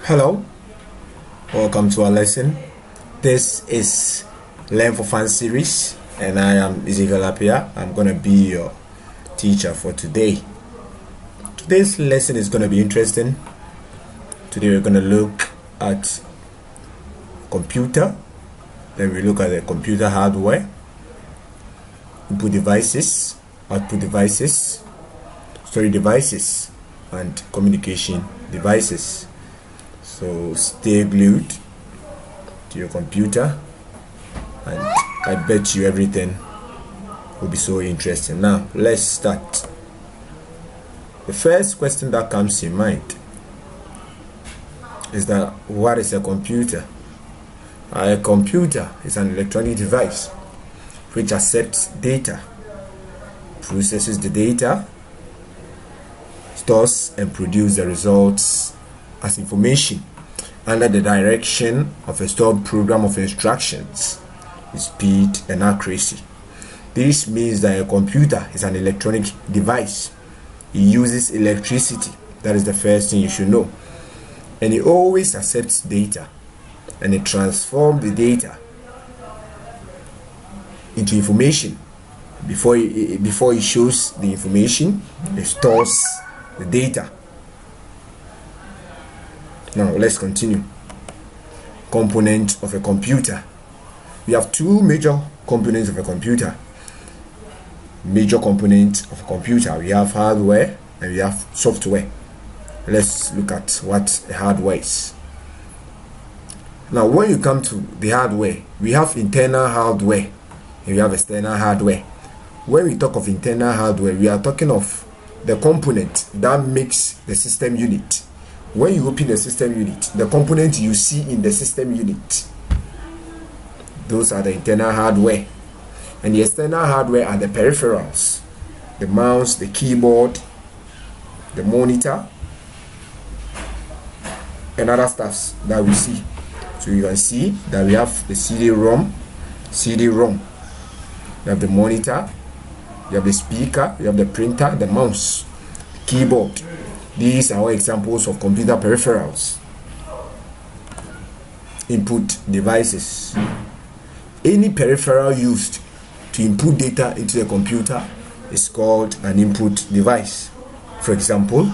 Hello, welcome to our lesson. This is Learn for Fun series, and I am Ezekiel Apia. I'm going to be your teacher for today. Today's lesson is going to be interesting. Today we're going to look at computer, then we look at the computer hardware, input devices, output devices, storage devices, and communication devices. So stay glued to your computer, and I bet you everything will be so interesting. Now let's start. The first question that comes to mind is that what is a computer? A computer is an electronic device which accepts data, processes the data, stores and produces the results as information under the direction of a stored program of instructions with speed and accuracy. This means that a computer is an electronic device. It uses electricity. That is the first thing you should know. And it always accepts data, and it transforms the data into information. Before it shows the information, it stores the data. Now let's continue. Components of a computer. We have two major components of a computer. Major components of a computer. We have hardware and we have software. Let's look at what a hardware is. Now when you come to the hardware, we have internal hardware and we have external hardware. When we talk of internal hardware, we are talking of the component that makes the system unit. When you open the system unit, the components you see in the system unit, those are the internal hardware. And the external hardware are the peripherals, the mouse, the keyboard, the monitor, and other stuffs that we see. So you can see that we have the CD-ROM, you have the monitor, you have the speaker, you have the printer, the mouse, the keyboard. These are all examples of computer peripherals. Input devices. Any peripheral used to input data into a computer is called an input device. For example,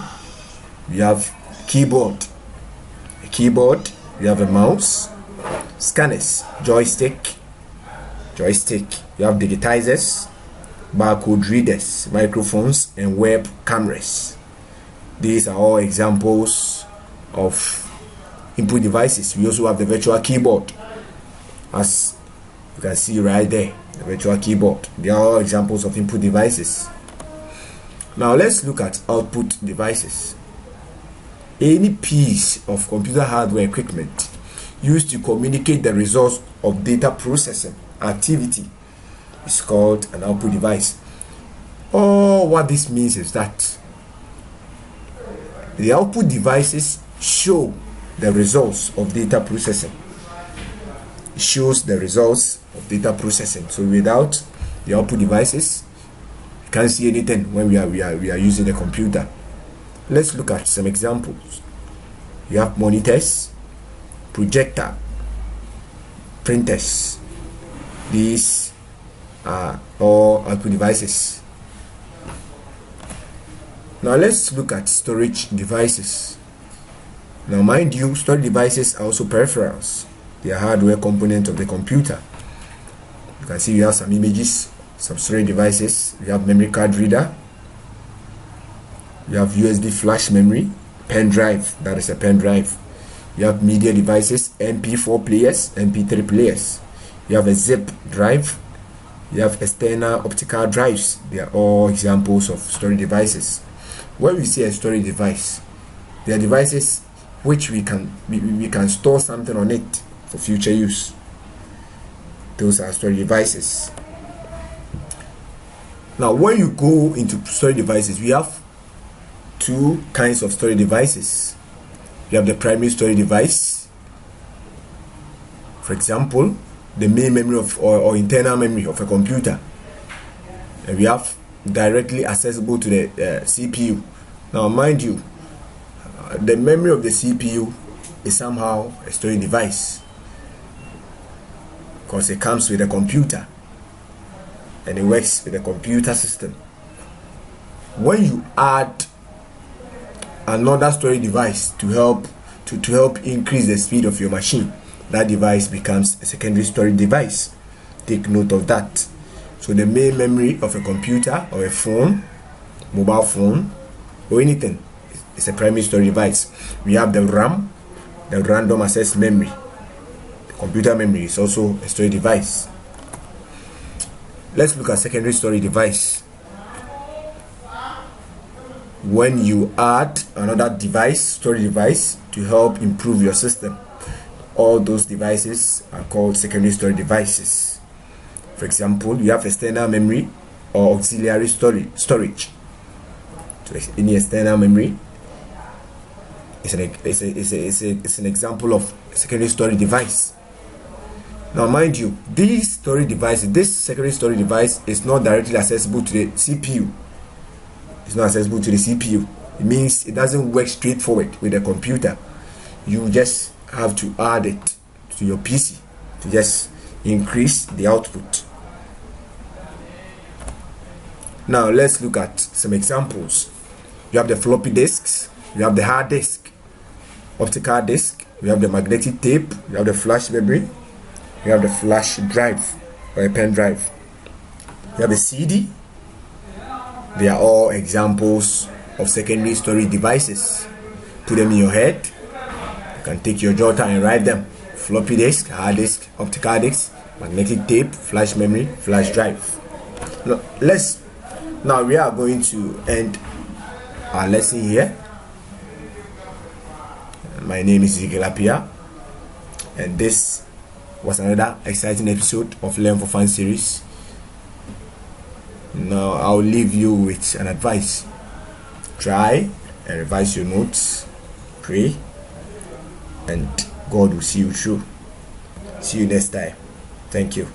we have keyboard. A keyboard, we have a mouse, scanners, joystick. You have digitizers, barcode readers, microphones, and web cameras. These are all examples of input devices. We also have the virtual keyboard, as you can see right there, the virtual keyboard. They are all examples of input devices. Now let's look at output devices. Any piece of computer hardware equipment used to communicate the results of data processing activity is called an output device. What this means is that the output devices show the results of data processing. It shows the results of data processing. So without the output devices, you can't see anything when we are using the computer. Let's look at some examples. You have monitors, projector, printers. These are all output devices. Now let's look at storage devices. Now mind you, storage devices are also peripherals. They are hardware components of the computer. You can see we have some images, some storage devices. We have memory card reader. We have USB flash memory, pen drive, that is a pen drive. You have media devices, MP4 players, MP3 players. You have a zip drive. You have external optical drives. They are all examples of storage devices. When we see a storage device, they are devices which we can store something on it for future use. Those are storage devices. Now when you go into storage devices, we have two kinds of storage devices. You have the primary storage device. For example, the main memory or internal memory of a computer. And we have directly accessible to the CPU. Now mind you, the memory of the CPU is somehow a storage device, because it comes with a computer and it works with a computer system. When you add another storage device to help increase the speed of your machine, that device becomes a secondary storage device. Take note of that. So the main memory of a computer or a phone, mobile phone, or anything is a primary storage device. We have the RAM, the random access memory. The computer memory is also a storage device. Let's look at secondary storage device. When you add another device, storage device, to help improve your system, all those devices are called secondary storage devices. For example, you have external memory or auxiliary storage. So any external memory is an example of a secondary storage device. Now mind you, this secondary storage device is not directly accessible to the CPU. It's not accessible to the CPU. It means it doesn't work straightforward with the computer. You just have to add it to your PC to just increase the output. Now let's look at some examples. You have the floppy disks, you have the hard disk, optical disk, you have the magnetic tape, you have the flash memory, you have the flash drive or a pen drive, you have the CD. They are all examples of secondary storage devices. Put them in your head. You can take your jotter and write them. Floppy disk, hard disk, optical disk, magnetic tape, flash memory, flash drive. Now we are going to end our lesson here. My name is Ezekiel Apia, and this was another exciting episode of Learn for Fun series. Now I'll leave you with an advice. Try and revise your notes, pray, and God will see you through. See you next time. Thank you.